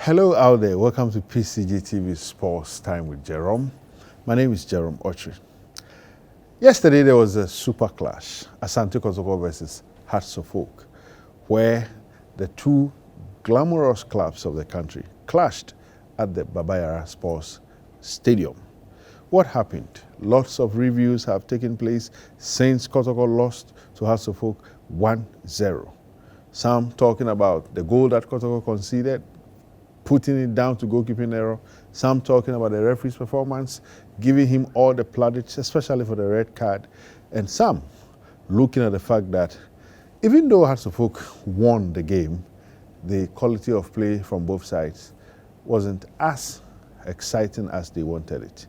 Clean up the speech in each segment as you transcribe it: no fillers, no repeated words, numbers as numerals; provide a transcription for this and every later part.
Hello out there, welcome to Pcgtv Sports Time with Jerome. My name is Jerome Ochri. Yesterday there was a super clash, Asante Kotoko versus Hearts of Oak, where the two glamorous clubs of the country clashed at the Babayara Sports Stadium. What happened? Lots of reviews have taken place since Kotoko lost to Hearts of Oak 1-0. Some talking about the goal that Kotoko conceded, putting it down to goalkeeping error. Some talking about the referee's performance, giving him all the plaudits, especially for the red card. And some looking at the fact that even though Hearts of Oak won the game, the quality of play from both sides wasn't as exciting as they wanted it.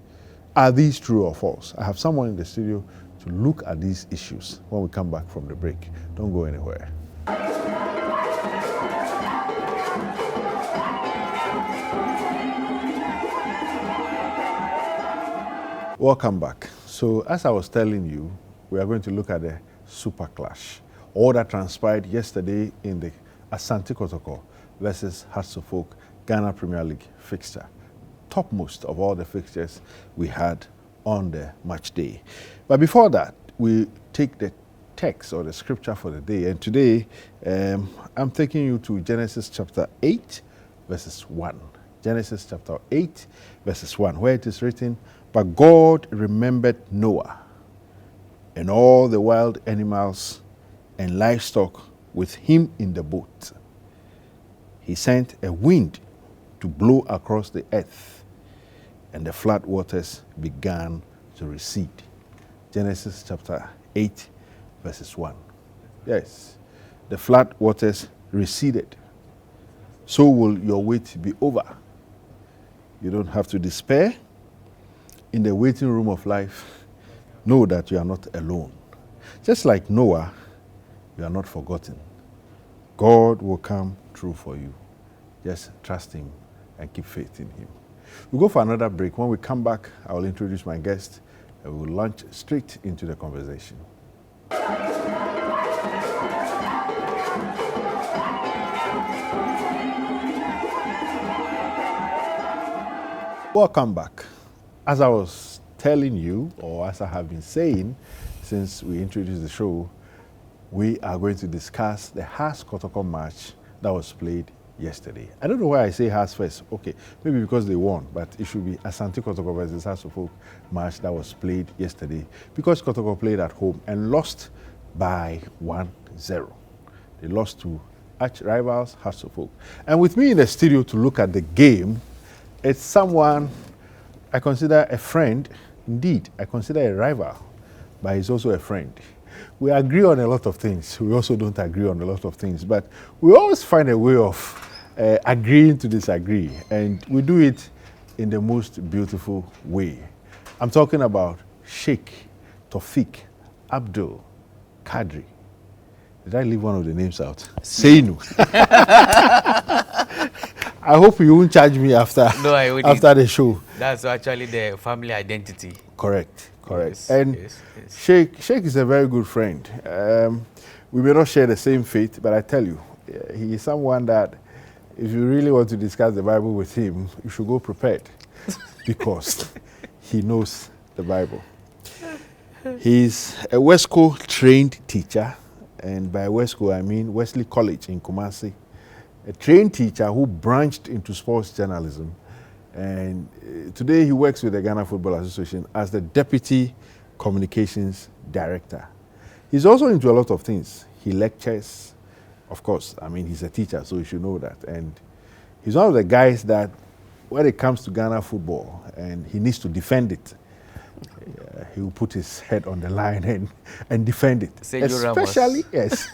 Are these true or false? I have someone in the studio to look at these issues when we come back from the break. Don't go anywhere. Welcome back. So as I was telling you, we are going to look at the super clash. All that transpired yesterday in the Asante Kotoko versus Hearts of Oak Ghana Premier League fixture. Topmost of all the fixtures we had on the match day. But before that, we take the text or the scripture for the day. And today, I'm taking you to Genesis chapter 8, verses 1. Genesis chapter 8, verses 1, where it is written, "But God remembered Noah and all the wild animals and livestock with him in the boat. He sent a wind to blow across the earth, and the flood waters began to recede." Genesis chapter 8, verses 1. Yes, the flood waters receded. So will your wait be over. You don't have to despair. In the waiting room of life, know that you are not alone. Just like Noah, you are not forgotten. God will come through for you. Just trust him and keep faith in him. We'll go for another break. When we come back, I will introduce my guest and we will launch straight into the conversation. Welcome back. As I was telling you, or as I have been saying since we introduced the show, we are going to discuss the Hearts Kotoko match that was played yesterday. I don't know why I say Hearts first. Okay, maybe because they won, but it should be Asante Kotoko versus Hearts of Oak match that was played yesterday, because Kotoko played at home and lost by 1-0. They lost to arch rivals Hearts of Oak. And with me in the studio to look at the game, it's someone I consider a friend. Indeed, I consider a rival, but he's also a friend. We agree on a lot of things. We also don't agree on a lot of things, but we always find a way of agreeing to disagree, and we do it in the most beautiful way. I'm talking about Sheikh Tawfiq Abdul Kadri. Did I leave one of the names out? Seinu. I hope you won't charge me after the show. That's actually the family identity. Correct. Yes, And yes. Sheikh is a very good friend. We may not share the same faith, but I tell you, he is someone that if you really want to discuss the Bible with him, you should go prepared because he knows the Bible. He's a Wesco trained teacher, and by Wesco I mean Wesley College in Kumasi. A trained teacher who branched into sports journalism, and today he works with the Ghana Football Association as the Deputy Communications Director. He's also into a lot of things. He lectures, of course. I mean, he's a teacher, so you should know that. And he's one of the guys that, when it comes to Ghana football, and he needs to defend it, he will put his head on the line and defend it. Especially, yes.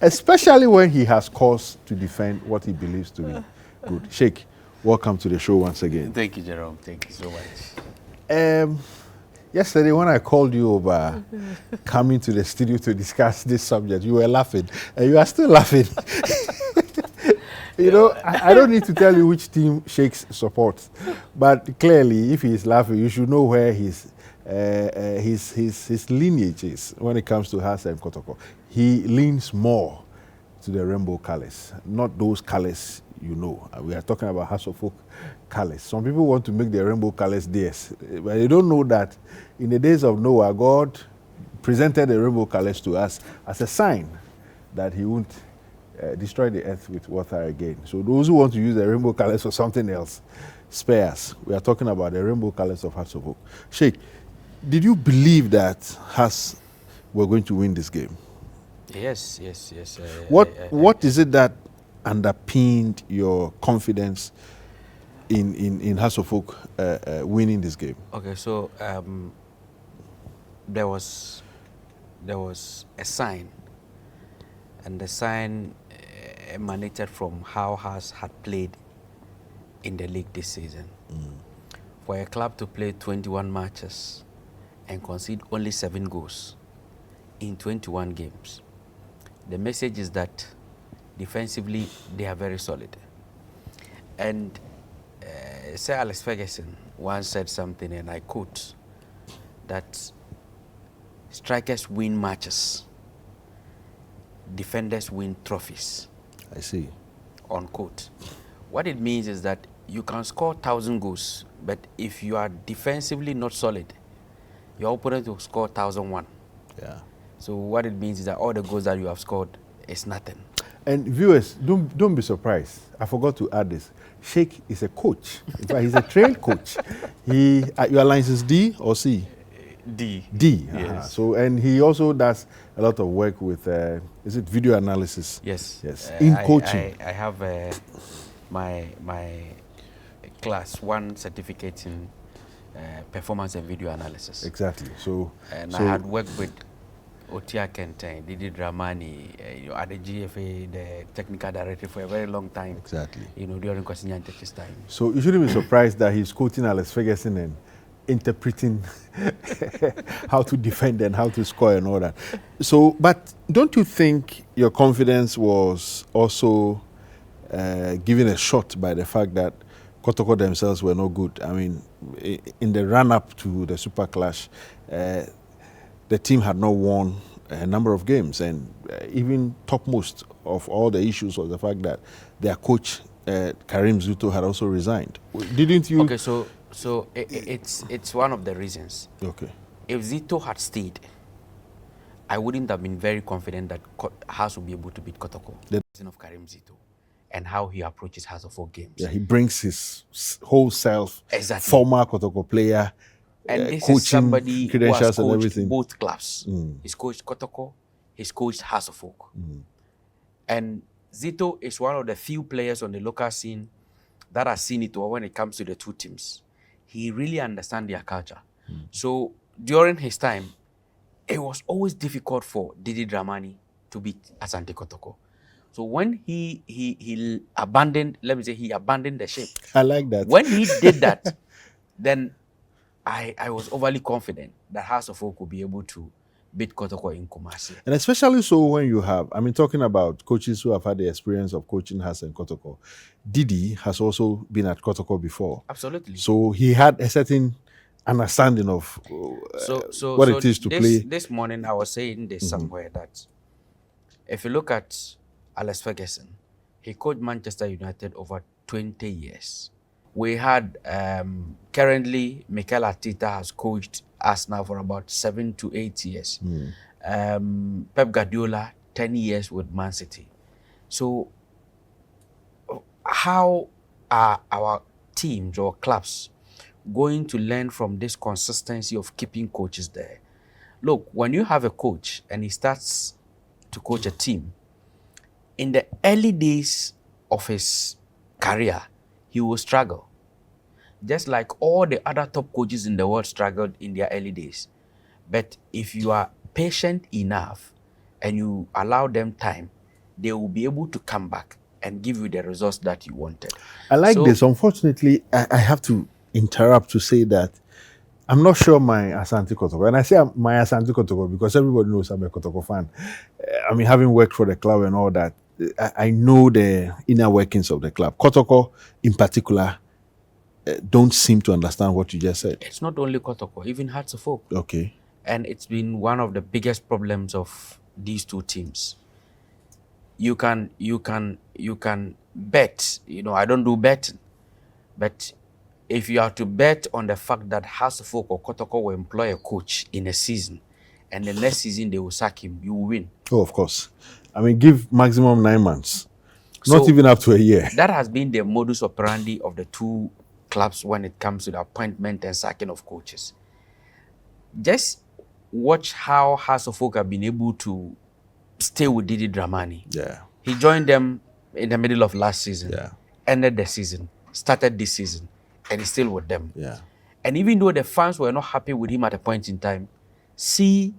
Especially when he has cause to defend what he believes to be good. Sheikh, welcome to the show once again. Thank you, Jerome. Thank you so much. Yesterday when I called you over coming to the studio to discuss this subject, you were laughing, and you are still laughing. You know, I don't need to tell you which team Sheikh supports, but clearly, if he is laughing, you should know where his lineage is when it comes to Hearts and Kotoko. He leans more to the rainbow colors, not those colors you know. We are talking about Hearts of Oak colors. Some people want to make the rainbow colors theirs, but they don't know that in the days of Noah, God presented the rainbow colors to us as a sign that he won't destroy the earth with water again. So those who want to use the rainbow colors for something else, spare us. We are talking about the rainbow colors of Hearts of Oak. Sheikh, did you believe that Hearts were going to win this game? Yes. What is it that underpinned your confidence in Hearts of Oak winning this game? Okay, so there was a sign, and the sign emanated from how Hearts had played in the league this season. For a club to play 21 matches and concede only 7 goals in 21 games, the message is that defensively they are very solid. And Sir Alex Ferguson once said something, and I quote, that strikers win matches, defenders win trophies. I see. Unquote. What it means is that you can score 1,000 goals, but if you are defensively not solid, your opponent will score 1,001. Yeah. So what it means is that all the goals that you have scored is nothing. And viewers, don't be surprised. I forgot to add this. Sheikh is a coach. In fact, he's a trained coach. Your lines is D or C? D. D. Yes. So, and he also does a lot of work with, is it video analysis? Yes. Yes. In coaching. I have my class 1 certificate in performance and video analysis. Exactly. So, I had worked with Otia Kenten, Didi Dramani, at the GFA, the technical director for a very long time. Exactly. During Kwasi Nyantek's time. So you shouldn't be surprised that he's quoting Alex Ferguson and interpreting how to defend and how to score and all that. So, but don't you think your confidence was also given a shot by the fact that Kotoko themselves were no good? I mean, in the run-up to the Super Clash, the team had not won a number of games, and even topmost of all the issues was the fact that their coach, Karim Zuto, had also resigned. Didn't you? Okay, so it's one of the reasons. Okay. If Zito had stayed, I wouldn't have been very confident that Hearts would be able to beat Kotoko. The reason of Karim Zito and how he approaches Hearts of 4 games. Yeah, he brings his whole self, exactly. Former Kotoko player, and this coaching, is somebody who has coached both clubs. He's coached Kotoko, he's coached Hearts of Oak. And Zito is one of the few players on the local scene that has seen it all when it comes to the two teams. He really understands their culture. So during his time, it was always difficult for Didi Dramani to beat Asante Kotoko. So when he abandoned, let me say, he abandoned the ship. I like that. When he did that, then I was overly confident that Hearts of Oak would be able to beat Kotoko in Kumasi. And especially so when you have, I mean, talking about coaches who have had the experience of coaching Hearts and Kotoko, Didi has also been at Kotoko before. Absolutely. So he had a certain understanding of what it is to play. This morning I was saying this somewhere that if you look at Alex Ferguson, he coached Manchester United over 20 years. We had currently Mikel Arteta has coached us now for about 7 to 8 years. Pep Guardiola 10 years with Man City. So how are our teams or clubs going to learn from this consistency of keeping coaches there? Look, when you have a coach and he starts to coach a team, in the early days of his career, he will struggle. Just like all the other top coaches in the world struggled in their early days. But if you are patient enough and you allow them time, they will be able to come back and give you the results that you wanted. I like this. Unfortunately, I have to interrupt to say that I'm not sure my Asante Kotoko, and I say my Asante Kotoko because everybody knows I'm a Kotoko fan. I mean, having worked for the club and all that, I know the inner workings of the club. Kotoko, in particular, don't seem to understand what you just said. It's not only Kotoko, even Hearts of Oak. Okay. And it's been one of the biggest problems of these two teams. you can bet. I don't do betting, but if you are to bet on the fact that Hasselhoff or Kotoko will employ a coach in a season, and the next season they will sack him, you will win. Oh, of course. I mean, give maximum 9 months. Not So even up to a year. that has been the modus operandi of the two clubs when it comes to the appointment and sacking of coaches. Just watch how Hasselhoff have been able to stay with Didi Dramani. Yeah. He joined them in the middle of last season, Yeah. ended the season, started this season, and he's still with them. Yeah. And even though the fans were not happy with him at a point in time, see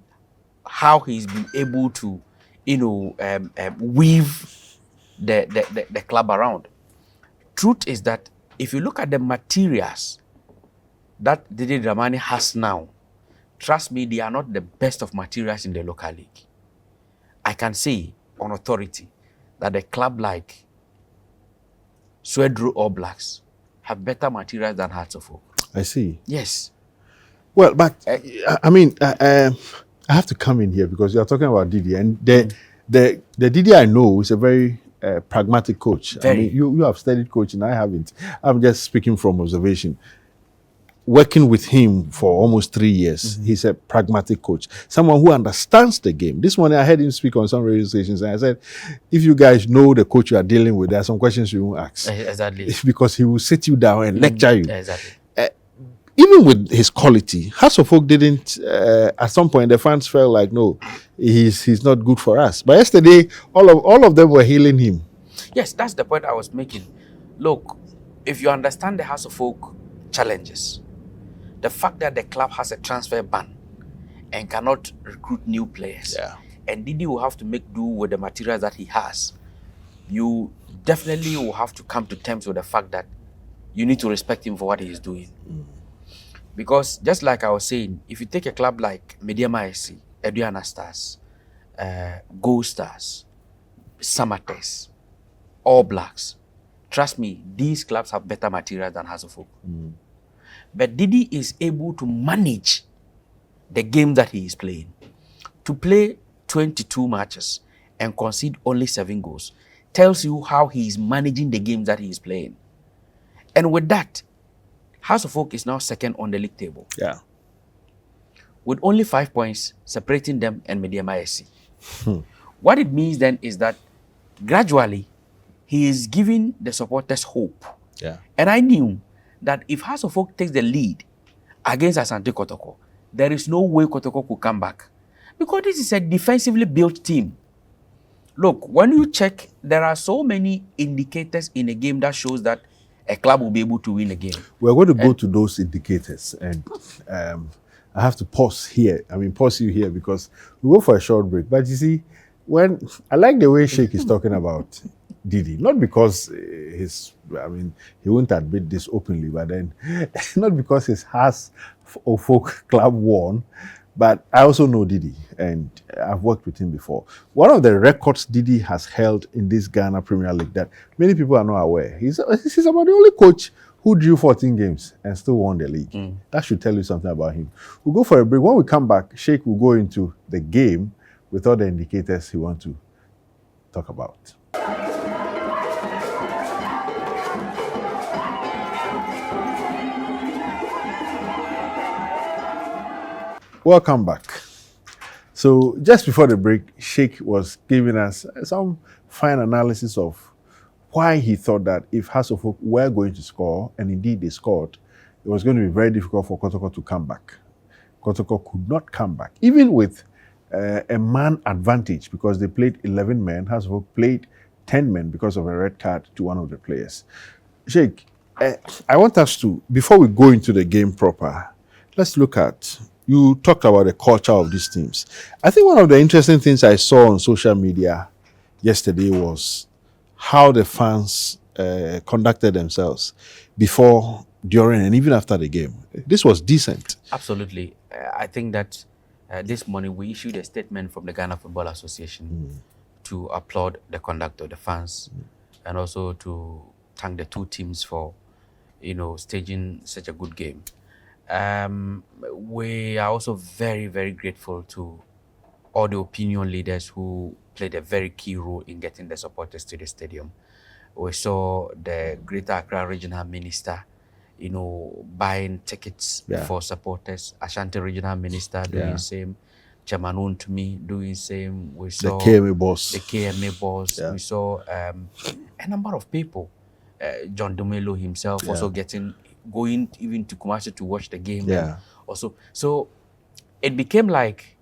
how he's been able to, weave the club around. Truth is that if you look at the materials that Didi Dramani has now, trust me, they are not the best of materials in the local league. I can say on authority that a club like Swedru All Blacks have better materials than Hearts of Oak. I see. Yes. Well, but I mean, I have to come in here because you are talking about Didi, and the Didi I know is a very pragmatic coach. Very. I mean, you have studied coaching, I haven't. I'm just speaking from observation. Working with him for almost 3 years, he's a pragmatic coach, someone who understands the game. This morning I heard him speak on some radio stations, and I said, if you guys know the coach you are dealing with, there are some questions you won't ask. Exactly. Because he will sit you down and lecture you. Exactly. Even with his quality, Hasselhoff didn't. At some point, the fans felt like, no, he's not good for us. But yesterday, all of them were hailing him. Yes, that's the point I was making. Look, if you understand the House of Oak challenges, the fact that the club has a transfer ban and cannot recruit new players, and Didi will have to make do with the materials that he has, you definitely will have to come to terms with the fact that you need to respect him for what he is doing. Because just like I was saying, if you take a club like Mediama SC, Eduana Stars, Gold Stars, Samates, All Blacks, trust me, these clubs have better material than Hasselhoff. But Didi is able to manage the game that he is playing. To play 22 matches and concede only 7 goals tells you how he is managing the game that he is playing. And with that, House of Oak is now second on the league table. Yeah. With only 5 points separating them and Mediama SC. What it means then is that gradually he is giving the supporters hope. Yeah. And I knew that if House of Oak takes the lead against Asante Kotoko, there is no way Kotoko could come back. Because this is a defensively built team. Look, when you check, there are so many indicators in a game that shows that a club will be able to win a game. We're going to go to those indicators, and I have to pause here. I mean, pause you here because we go for a short break. But you see, when I like the way Sheikh is talking about Didi, not because he won't admit this openly, but then not because his Hearts of Folk club won, but I also know Didi, and I've worked with him before. One of the records Didi has held in this Ghana Premier League that many people are not aware, he's about the only coach who drew 14 games and still won the league. That should tell you something about him. We'll go for a break. When we come back, Sheikh will go into the game with all the indicators he wants to talk about. Welcome back. So just before the break, Sheikh was giving us some fine analysis of why he thought that if Hasselhoff were going to score, and indeed they scored, it was going to be very difficult for Kotoko to come back. Kotoko could not come back, even with a man advantage, because they played 11 men. Hasselhoff played 10 men because of a red card to one of the players. Sheikh, I want us to, before we go into the game proper, let's look at, you talked about the culture of these teams. I think one of the interesting things I saw on social media yesterday was how the fans conducted themselves before, during, and even after the game. This was decent. Absolutely. I think that this morning we issued a statement from the Ghana Football Association to applaud the conduct of the fans and also to thank the two teams for, staging such a good game. We are also very, very grateful to all the opinion leaders who played a very key role in getting the supporters to the stadium. We saw the Greater Accra Regional Minister, buying tickets for supporters. Ashanti Regional Minister doing same. Chairman to me doing same. We saw the KMA boss. We saw a number of people. John Dumelo himself also going even to Kumasi to watch the game. Yeah. Also, so it became like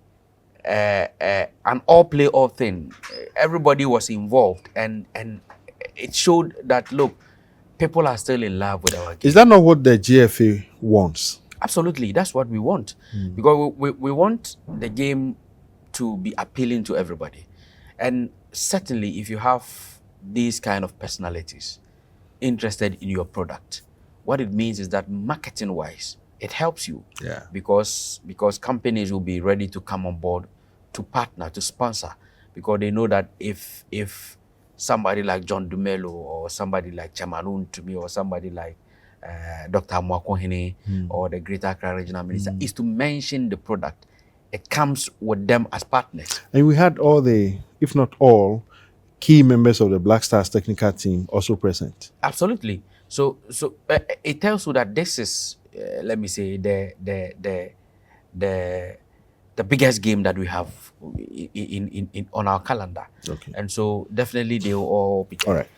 an all-play all thing. Everybody was involved, and it showed that look, people are still in love with our game. Is that not what the GFA wants? Absolutely, that's what we want. Because we want the game to be appealing to everybody. And certainly, if you have these kind of personalities interested in your product, what it means is that marketing-wise, it helps you. Yeah. Because companies will be ready to come on board to partner, to sponsor, because they know that if somebody like John Dumelo or somebody like Chairman to me or somebody like Dr. Mwakohene or the Greater Accra Regional Minister is to mention the product, it comes with them as partners. And we had all the, if not all, key members of the Black Stars technical team also present. Absolutely. So it tells you that this is, let me say, the biggest game that we have in on our calendar. Okay. And so definitely they will all be there. All right.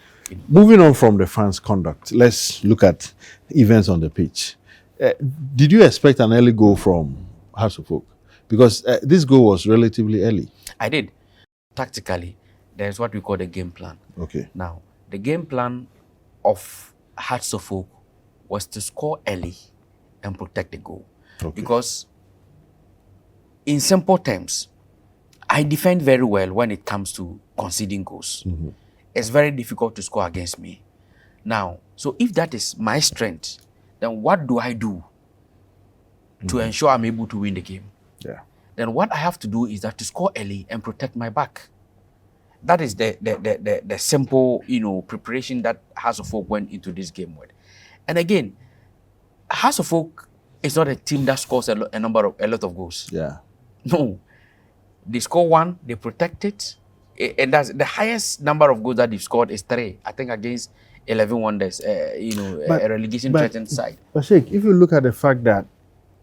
Moving on from the fans' conduct, let's look at events on the pitch. Did you expect an early goal from House of Folk? Because this goal was relatively early. I did. Tactically, there's what we call the game plan. Okay. Now, the game plan of Hearts of Folk was to score early and protect the goal. Okay. Because, in simple terms, I defend very well when it comes to conceding goals. It's very difficult to score against me. Now, so if that is my strength, then what do I do to ensure I'm able to win the game? Yeah. Then what I have to do is that to score early and protect my back. That is the simple, preparation that House of Folk went into this game with. And again, House of Folk is not a team that scores a lot of goals. Yeah. No. They score one, they protect it. And that's the highest number of goals that they've scored is 3. I think against 11 Wonders, a relegation threatened side. But Sheikh, if you look at the fact that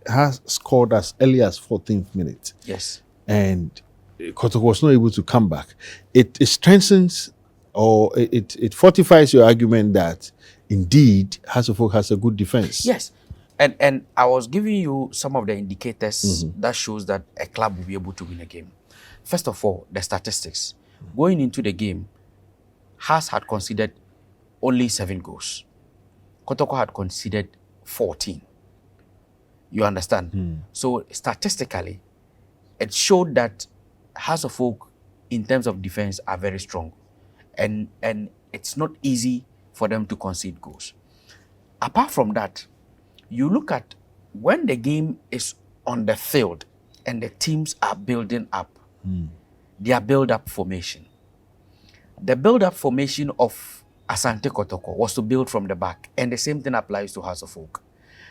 has scored as early as 14th minute. Yes. And Kotoko was not able to come back. It strengthens or it fortifies your argument that indeed House of Folk has a good defense. Yes. And I was giving you some of the indicators that shows that a club will be able to win a game. First of all, the statistics. Going into the game, Haas had conceded only 7 goals. Kotoko had conceded 14. You understand? So statistically, it showed that House of Folk, in terms of defense, are very strong. And it's not easy for them to concede goals. Apart from that, you look at when the game is on the field and the teams are building up, their build-up formation. The build-up formation of Asante Kotoko was to build from the back, and the same thing applies to House of Folk.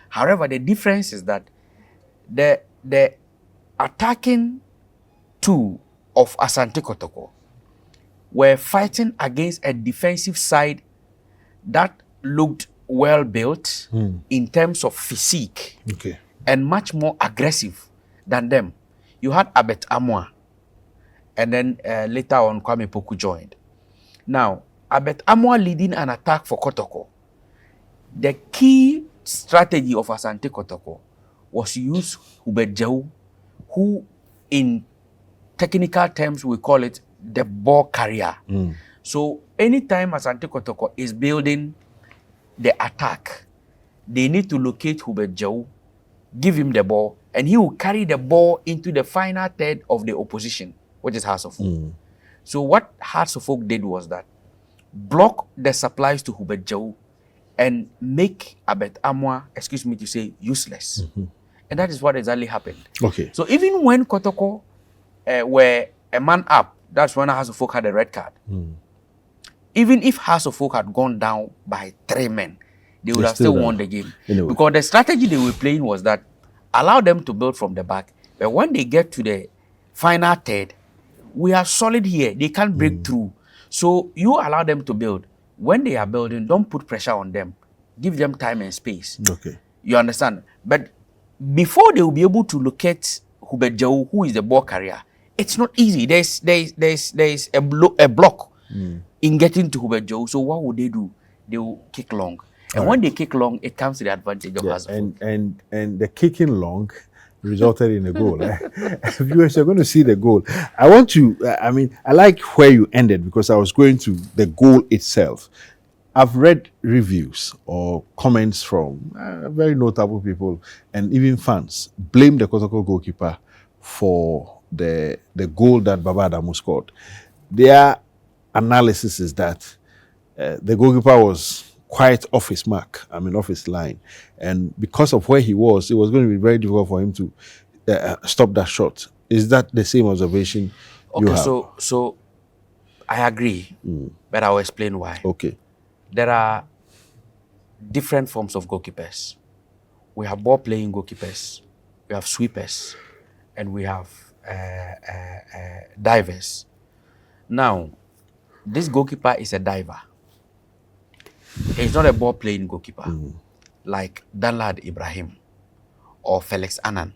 However, the difference is that the attacking two of Asante Kotoko were fighting against a defensive side that looked well built in terms of physique and much more aggressive than them. You had Abet Amwa, and then later on Kwame Poku joined. Now, Abet Amwa leading an attack for Kotoko. The key strategy of Asante Kotoko was to use Hubert Jau, who in technical terms we call it the ball carrier. So anytime Asante Kotoko is building the attack, they need to locate Hubert Jau, give him the ball, and he will carry the ball into the final third of the opposition, which is House of Folk. So what House of Folk did was that block the supplies to Hubert Jau and make Abet Amwa, useless. And that is what exactly happened. Okay. So even when Kotoko were a man up, that's when House of Folk had a red card. Even if House of Folk had gone down by 3 men, they would have still won the game. Anyway. Because the strategy they were playing was that allow them to build from the back, but when they get to the final third, we are solid here. They can't break through. So you allow them to build. When they are building, don't put pressure on them. Give them time and space. Okay. You understand? But before they will be able to locate Hubert Jau, who is the ball carrier, it's not easy. There's a block in getting to Hubert Jau. So what would they do? They will kick long. And when they kick long, it comes to the advantage of us. And the kicking long resulted in a goal. Viewers, you're going to see the goal. I want to, I like where you ended because I was going to the goal itself. I've read reviews or comments from very notable people and even fans blame the Kotoko goalkeeper for the goal that Baba Adamu scored. Their analysis is that the goalkeeper was quite off his mark, off his line. And because of where he was, it was going to be very difficult for him to stop that shot. Is that the same observation you have? Okay, so I agree, but I'll explain why. Okay. There are different forms of goalkeepers. We have ball-playing goalkeepers, we have sweepers, and we have divers. Now, this goalkeeper is a diver. He's not a ball-playing goalkeeper like Danlad Ibrahim or Felix Annan.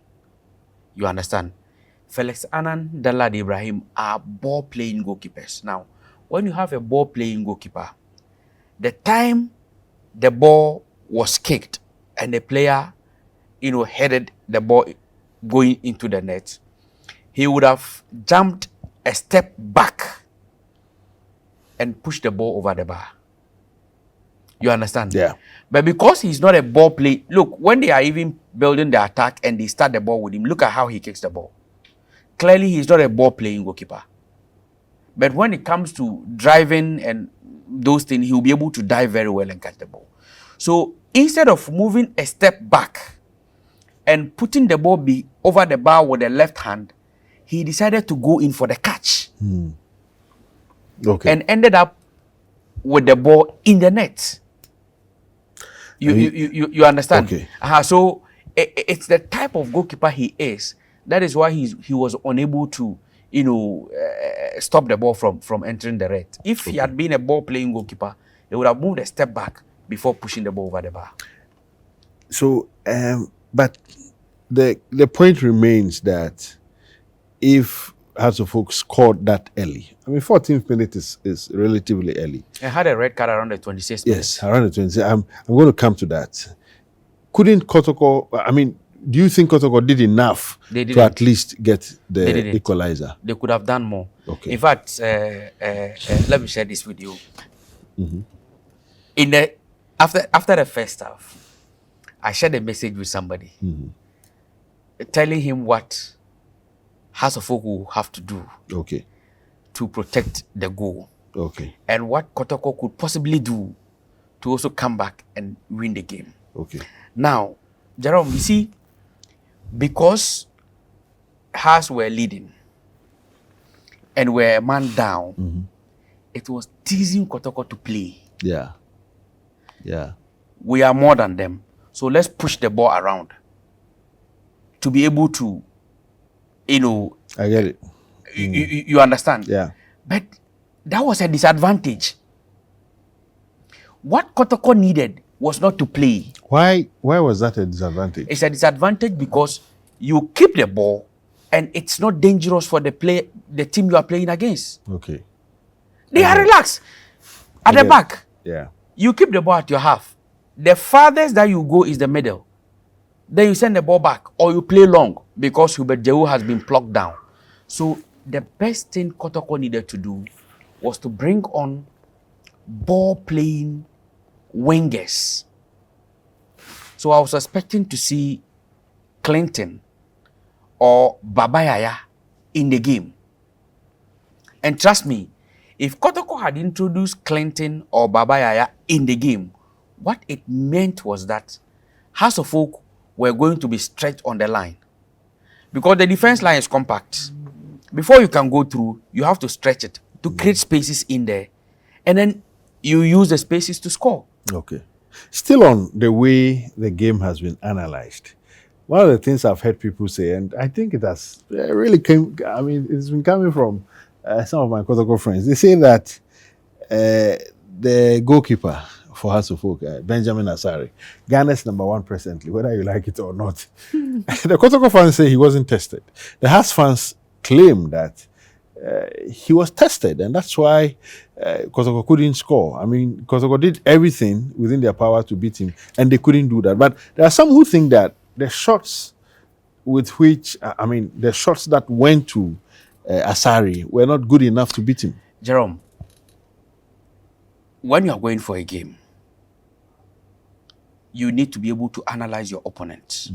You understand? Felix Annan, Danlad Ibrahim are ball-playing goalkeepers. Now, when you have a ball-playing goalkeeper, the time the ball was kicked and the player, headed the ball going into the net, he would have jumped a step back and pushed the ball over the bar. You understand? Yeah. But because he's not a ball play, look, when they are even building the attack and they start the ball with him, look at how he kicks the ball. Clearly, he's not a ball playing goalkeeper. But when it comes to driving and those things, he'll be able to dive very well and catch the ball. So instead of moving a step back and putting the ball over the bar with the left hand, he decided to go in for the catch. Okay. And ended up with the ball in the net. You understand? Okay. So it's the type of goalkeeper he is. That is why he was unable to, stop the ball from entering the red. If he had been a ball-playing goalkeeper, he would have moved a step back before pushing the ball over the bar. So, but the point remains that if Hearts of Oak scored that early, 14th minute is relatively early. And had a red card around the 26th minute. Yes, around the 26th. I'm going to come to that. Couldn't Kotoko, do you think Kotoko did enough to at least get the equalizer? They could have done more. Okay. In fact, let me share this with you. After the first half, I shared a message with somebody telling him what House of Oak will have to do to protect the goal. Okay. And what Kotoko could possibly do to also come back and win the game. Okay. Now, Jerome, you see, because Hearts were leading and were a man down, it was teasing Kotoko to play. Yeah. Yeah. We are more than them. So let's push the ball around to be able to, I get it. You understand? Yeah. But that was a disadvantage. What Kotoko needed was not to play. Why was that a disadvantage? It's a disadvantage because you keep the ball and it's not dangerous for the team you are playing against. Okay. They are relaxed at the back. Yeah. You keep the ball at your half. The farthest that you go is the middle. Then you send the ball back or you play long because Hubert Jau has been plucked down. So the best thing Kotoko needed to do was to bring on ball-playing wingers. So I was expecting to see Clinton or Babayaya in the game. And trust me, if Kotoko had introduced Clinton or Babayaya in the game, what it meant was that House of Oak were going to be stretched on the line. Because the defense line is compact. Before you can go through, you have to stretch it to create spaces in there. And then you use the spaces to score. Okay. Still on the way the game has been analyzed, one of the things I've heard people say, and I think it has really it's been coming from some of my Kotoko friends, they say that the goalkeeper for House of Folk, Benjamin Asare, Ghana's #1 presently, whether you like it or not. The Kotoko fans say he wasn't tested. The Hearts fans claim that he was tested, and that's why Kotoko couldn't score. I mean, Kotoko did everything within their power to beat him, and they couldn't do that. But there are some who think that the shots with which, the shots that went to Asari were not good enough to beat him. Jerome, when you are going for a game, you need to be able to analyze your opponents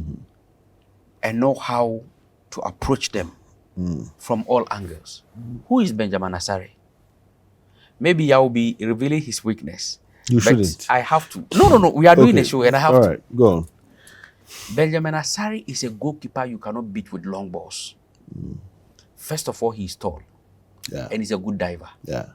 and know how to approach them from all angles. Who is Benjamin Asare? Maybe I will be revealing his weakness. You shouldn't. I have to. No. We are doing a show and I have to. All right, go on. Benjamin Asare is a goalkeeper you cannot beat with long balls. First of all, he's tall. Yeah. And he's a good diver. Yeah.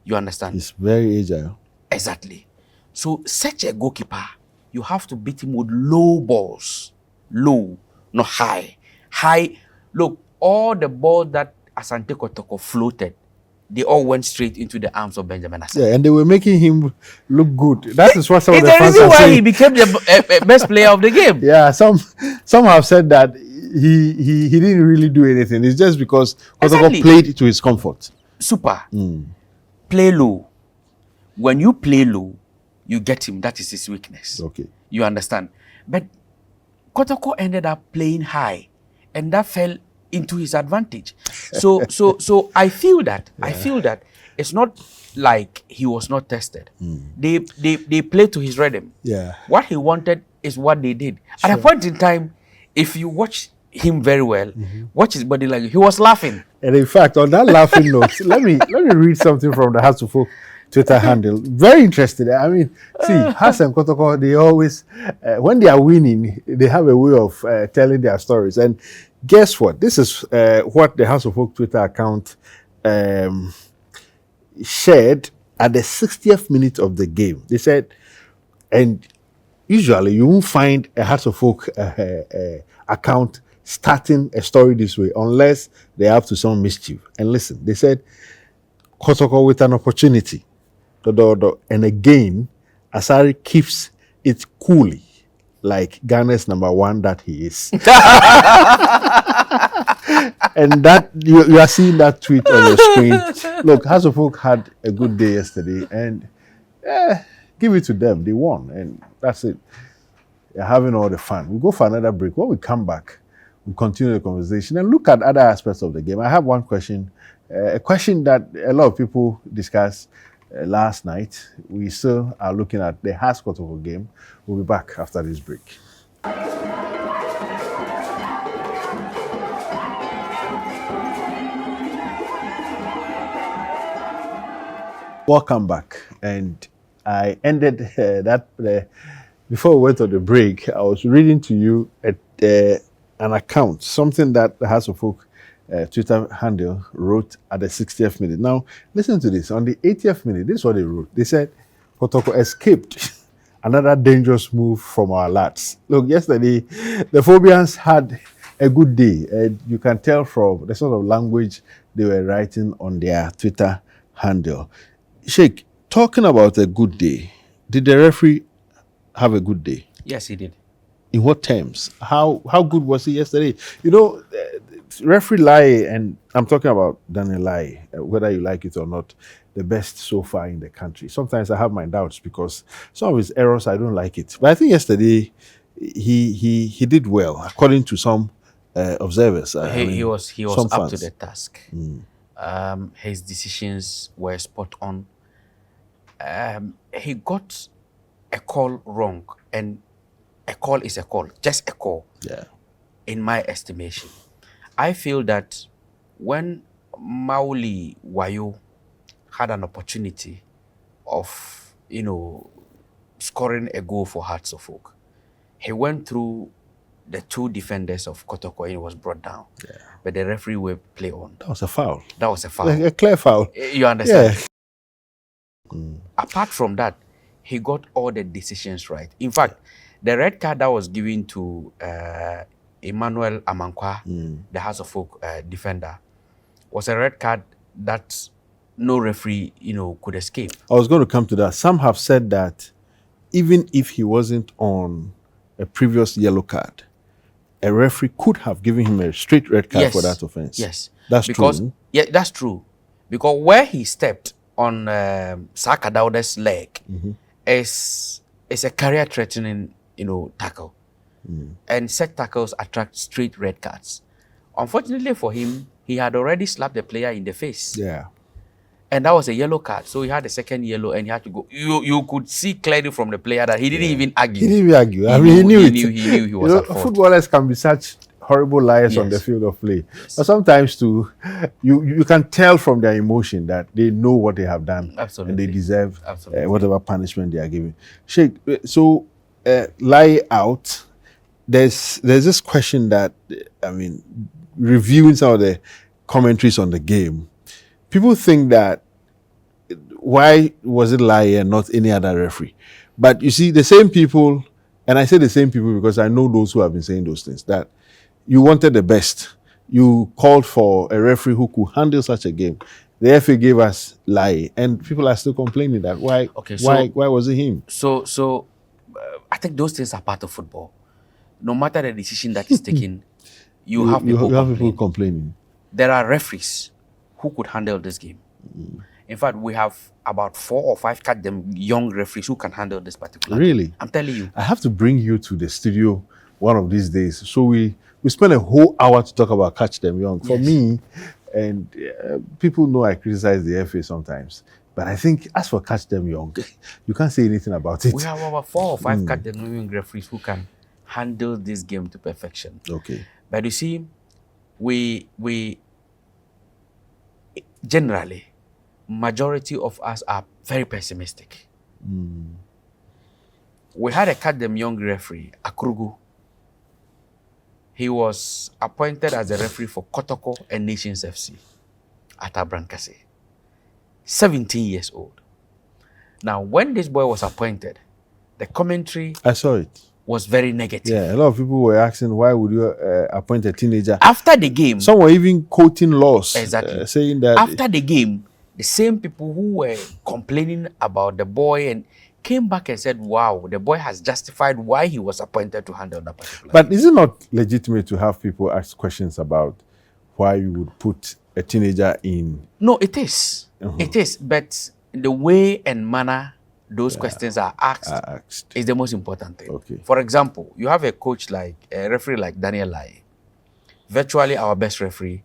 You understand? He's very agile. Exactly. So such a goalkeeper, you have to beat him with low balls. Low, not high. High, look, all the balls that Asante Kotoko floated, they all went straight into the arms of Benjamin Asare. Yeah, and they were making him look good. That is what some of the fans are saying. It's the reason why he became the best player of the game. Yeah, some have said that he didn't really do anything. It's just because Kotoko played to his comfort. Super. Play low. When you play low, you get him. That is his weakness. Okay. You understand? But Kotoko ended up playing high, and that fell into his advantage. So I feel that it's not like he was not tested. They played to his rhythm. Yeah. What he wanted is what they did. Sure. At a point in time, if you watch him very well, watch his body language, he was laughing. And in fact, on that laughing note, let me read something from the Hearts of Folk Twitter handle. Very interested. I mean, see, Hearts and Kotoko, they always, when they are winning, they have a way of telling their stories. And guess what? This is what the House of Folk Twitter account shared at the 60th minute of the game. They said, and usually you won't find a Hearts of Folk account starting a story this way unless they're up to some mischief. And listen, they said, Kotoko with an opportunity. And again, Asari keeps it coolly, like Ghana's #1 that he is. And that you are seeing that tweet on your screen. Look, House of Folk had a good day yesterday, and give it to them. They won, and that's it. They're having all the fun. We'll go for another break. When we come back, we'll continue the conversation and look at other aspects of the game. I have one question, a question that a lot of people discussed last night. We still are looking at the Hearts Kotoko game. We'll be back after this break. Welcome back. And I ended before we went on the break, I was reading to you an account, something that the House of Folk Twitter handle wrote at the 60th minute. Now, listen to this. On the 80th minute, this is what they wrote. They said, Kotoko escaped another dangerous move from our lads. Look, yesterday, the Phobians had a good day. And you can tell from the sort of language they were writing on their Twitter handle. Sheikh, talking about a good day, did the referee have a good day? Yes, he did. In what terms? How good was he yesterday? You know, referee Lai, and I'm talking about Daniel Lai, whether you like it or not, the best so far in the country. Sometimes I have my doubts because some of his errors, I don't like it. But I think yesterday he did well, according to some observers. He was up to the task. His decisions were spot on. He got a call wrong, and a call is a call, just a call. Yeah. In my estimation, I feel that when Mauli Wayo had an opportunity of, scoring a goal for Hearts of Folk, he went through the two defenders of Kotoko and he was brought down. Yeah. But the referee will play on. That was a foul. That was a foul. A clear foul. You understand? Yeah. Apart from that, he got all the decisions right. In fact, the red card that was given to Emmanuel Amankwa, the House of Folk defender, was a red card that no referee, could escape. I was going to come to that. Some have said that even if he wasn't on a previous yellow card, a referee could have given him a straight red card for that offense. Yes. That's because, true. Yeah, that's true. Because where he stepped on Saka Dauda's leg is a career-threatening, tackle. And set tackles attract straight red cards. Unfortunately for him, he had already slapped the player in the face. Yeah. And that was a yellow card. So he had a second yellow and he had to go. You could see clearly from the player that he didn't even argue. He didn't even argue. He knew he was at fault. Footballers can be such horrible liars on the field of play. Yes. But sometimes too, you can tell from their emotion that they know what they have done. Absolutely. And they deserve whatever punishment they are given. Sheikh, so lie out. There's this question that, reviewing some of the commentaries on the game, people think that why was it Lai and not any other referee? But you see, the same people, and I say the same people because I know those who have been saying those things, that you wanted the best. You called for a referee who could handle such a game. The FA gave us Lai, and people are still complaining that why was it him? So I think those things are part of football. No matter the decision that is taken, you have people complaining. There are referees who could handle this game. In fact, we have about 4 or 5 young referees who can handle this particular Really? game. I'm telling you. I have to bring you to the studio one of these days. So we spend a whole hour to talk about Catch Them Young. For me, and people know I criticize the FA sometimes, but I think as for Catch Them Young, you can't say anything about it. We have about 4 or 5 Catch Them Young referees who can handle this game to perfection. Okay. But you see, we generally, majority of us are very pessimistic. We had a Catch Them Young referee, Akrugu. He was appointed as a referee for Kotoko and Nations FC at Abrankase. 17 years old. Now, when this boy was appointed, the commentary I saw it. Was very negative. Yeah, a lot of people were asking, why would you appoint a teenager? After the game, some were even quoting laws. Exactly. Saying that after the game, the same people who were complaining about the boy and came back and said, wow, the boy has justified why he was appointed to handle that particular But game. Is it not legitimate to have people ask questions about why you would put a teenager in? No, it is. It is. But the way and manner those questions are asked is the most important thing. Okay. For example, you have a referee like Daniel Lai, virtually our best referee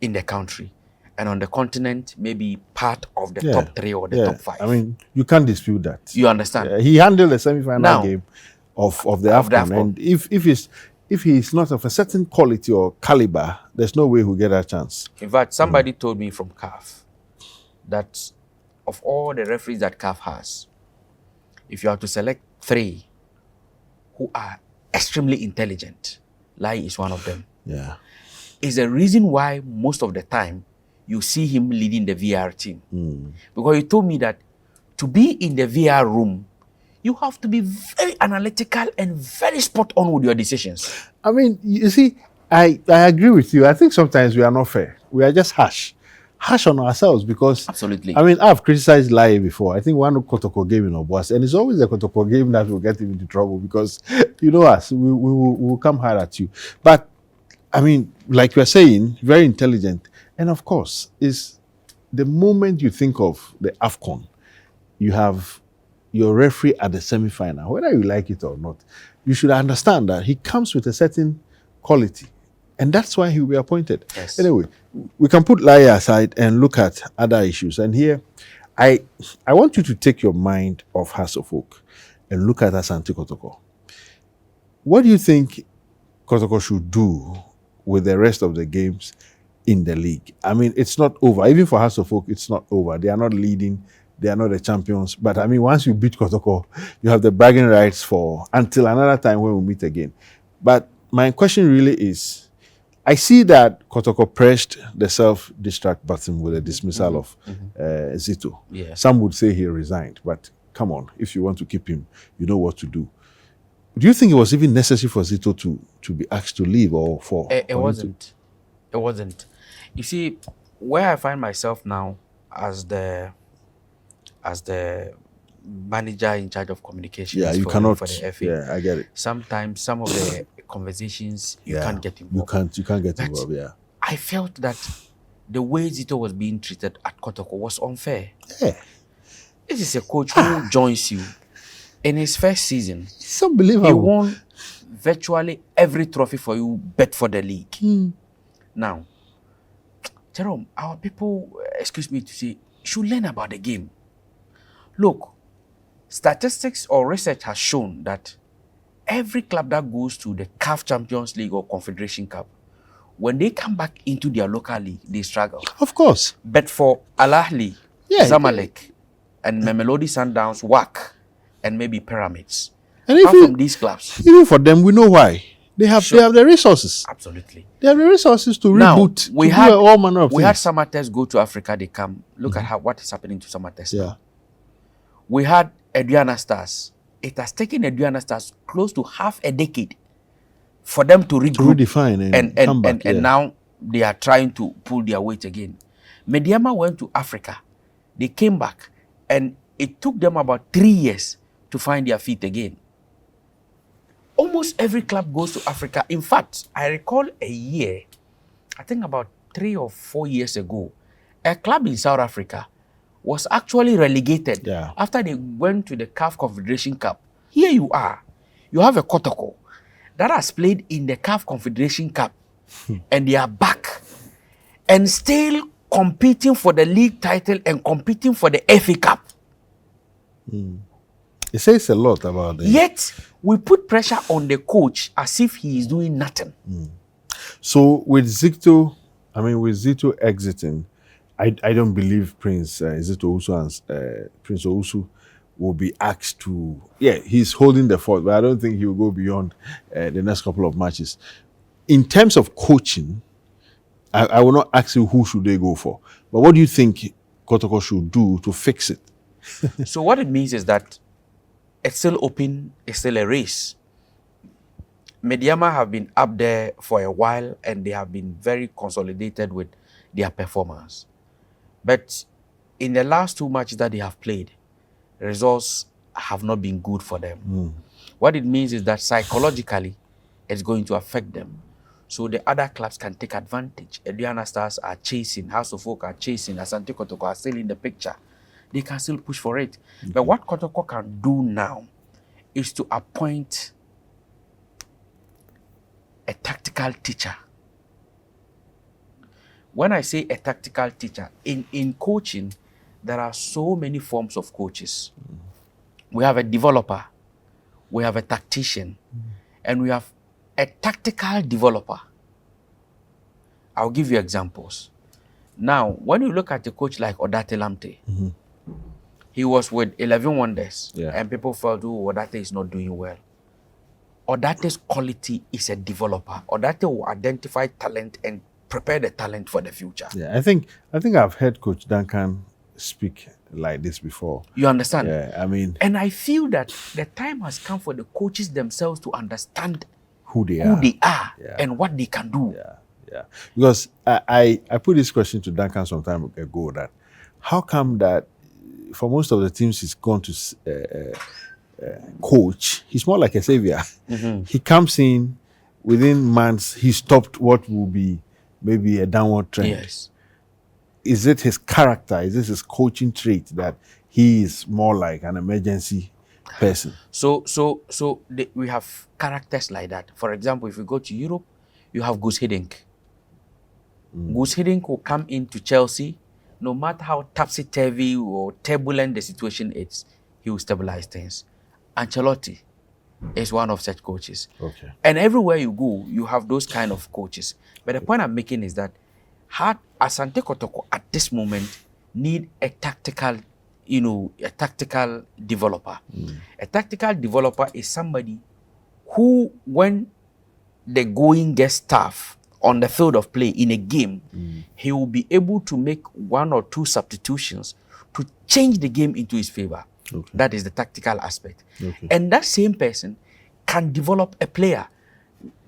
in the country, and on the continent, maybe part of the top 3 or the top 5. I mean, you can't dispute that. You understand? He handled the semi-final game of the AFCON. And if he's not of a certain quality or caliber, there's no way he'll get a chance. In fact, somebody told me from CAF that of all the referees that CAF has, if you have to select 3 who are extremely intelligent, Lai is one of them. Yeah. It's the reason why most of the time you see him leading the VR team. Because he told me that to be in the VR room, you have to be very analytical and very spot on with your decisions. I mean, you see, I agree with you. I think sometimes we are not fair. We are just harsh on ourselves because absolutely. I mean, I've criticized Lai before. I think one Kotoko game in Obwas, and it's always the Kotoko game that will get him into trouble because you know us, we will come hard at you. But I mean, like you're saying, very intelligent. And of course, is the moment you think of the AFCON, you have your referee at the semi-final, whether you like it or not, you should understand that he comes with a certain quality. And that's why he will be appointed. Yes. Anyway, we can put Lai aside and look at other issues. And here, I want you to take your mind off Hasselfolk and look at Asante Kotoko. What do you think Kotoko should do with the rest of the games in the league? I mean, it's not over. Even for Hasselfolk, it's not over. They are not leading. They are not the champions. But I mean, once you beat Kotoko, you have the bragging rights for until another time when we meet again. But my question really is, I see that Kotoko pressed the self-destruct button with a dismissal of Zito. Yeah. Some would say he resigned, but come on, if you want to keep him, you know what to do. Do you think it was even necessary for Zito to be asked to leave or for? It wasn't. It wasn't. You see, where I find myself now as the manager in charge of communications Yeah, you for cannot. the FA. Yeah, I get it. Sometimes some of the conversations you can't get involved. You can't get But involved. Yeah. I felt that the way Zito was being treated at Kotoko was unfair. Yeah. This is a coach who joins you in his first season. It's unbelievable. He won virtually every trophy for you, bet for the league. Now, Jerome, our people, excuse me to say, should learn about the game. Look, statistics or research has shown that every club that goes to the CAF Champions League or Confederation Cup, when they come back into their local league, they struggle. Of course. But for Al Ahly, Zamalek, and Mamelodi Sundowns, WAC, and maybe Pyramids, and apart from these clubs, even for them, we know why. They have the resources. Absolutely. They have the resources to reboot. We had Samates go to Africa. They come. Look at what is happening to Samates. Yeah. We had Aduana Stars. It has taken Aduana Stars close to half a decade for them to regroup, to redefine and come back. And now they are trying to pull their weight again. Mediama went to Africa. They came back, and it took them about 3 years to find their feet again. Almost every club goes to Africa. In fact, I recall a year, I think about 3 or 4 years ago, a club in South Africa was actually relegated after they went to the CAF Confederation Cup. Here you are. You have a Kotoko that has played in the CAF Confederation Cup and they are back and still competing for the league title and competing for the FA Cup. It says a lot about it. Yet, we put pressure on the coach as if he is doing nothing. So with Zito exiting, I don't believe Prince Owusu will be asked to. Yeah, he's holding the fort, but I don't think he will go beyond the next couple of matches. In terms of coaching, I will not ask you who should they go for, but what do you think Kotoko should do to fix it? So what it means is that it's still open, it's still a race. Mediama have been up there for a while and they have been very consolidated with their performance. But in the last 2 matches that they have played, results have not been good for them. What it means is that psychologically, it's going to affect them. So the other clubs can take advantage. Aduana Stars are chasing, House of Oak are chasing, Asante Kotoko are still in the picture. They can still push for it. But what Kotoko can do now is to appoint a tactical teacher. When I say a tactical teacher, in coaching, there are so many forms of coaches. We have a developer, we have a tactician, and we have a tactical developer. I'll give you examples. Now, when you look at a coach like Odate Lamte, he was with 11 Wonders, and people felt, oh, Odate is not doing well. Odate's quality is a developer. Odate will identify talent and prepare the talent for the future. Yeah, I think I've heard Coach Duncan speak like this before. You understand? Yeah, I mean, and I feel that the time has come for the coaches themselves to understand who they are and what they can do. Yeah. Because I put this question to Duncan some time ago, that how come that for most of the teams he's gone to coach, he's more like a savior. He comes in, within months, he stopped what will be maybe a downward trend. Yes. Is it his character? Is this his coaching trait that he is more like an emergency person? So we have characters like that. For example, if you go to Europe, you have Gus Hiddink. Gus Hiddink will come into Chelsea, no matter how topsy-turvy or turbulent the situation is, he will stabilize things. Ancelotti is one of such coaches. Okay. And everywhere you go, you have those kind of coaches. But the point I'm making is that Asante Kotoko at this moment need a tactical developer. A tactical developer is somebody who, when the going gets tough on the field of play in a game, he will be able to make 1 or 2 substitutions to change the game into his favor. Okay. That is the tactical aspect. Okay. And that same person can develop a player.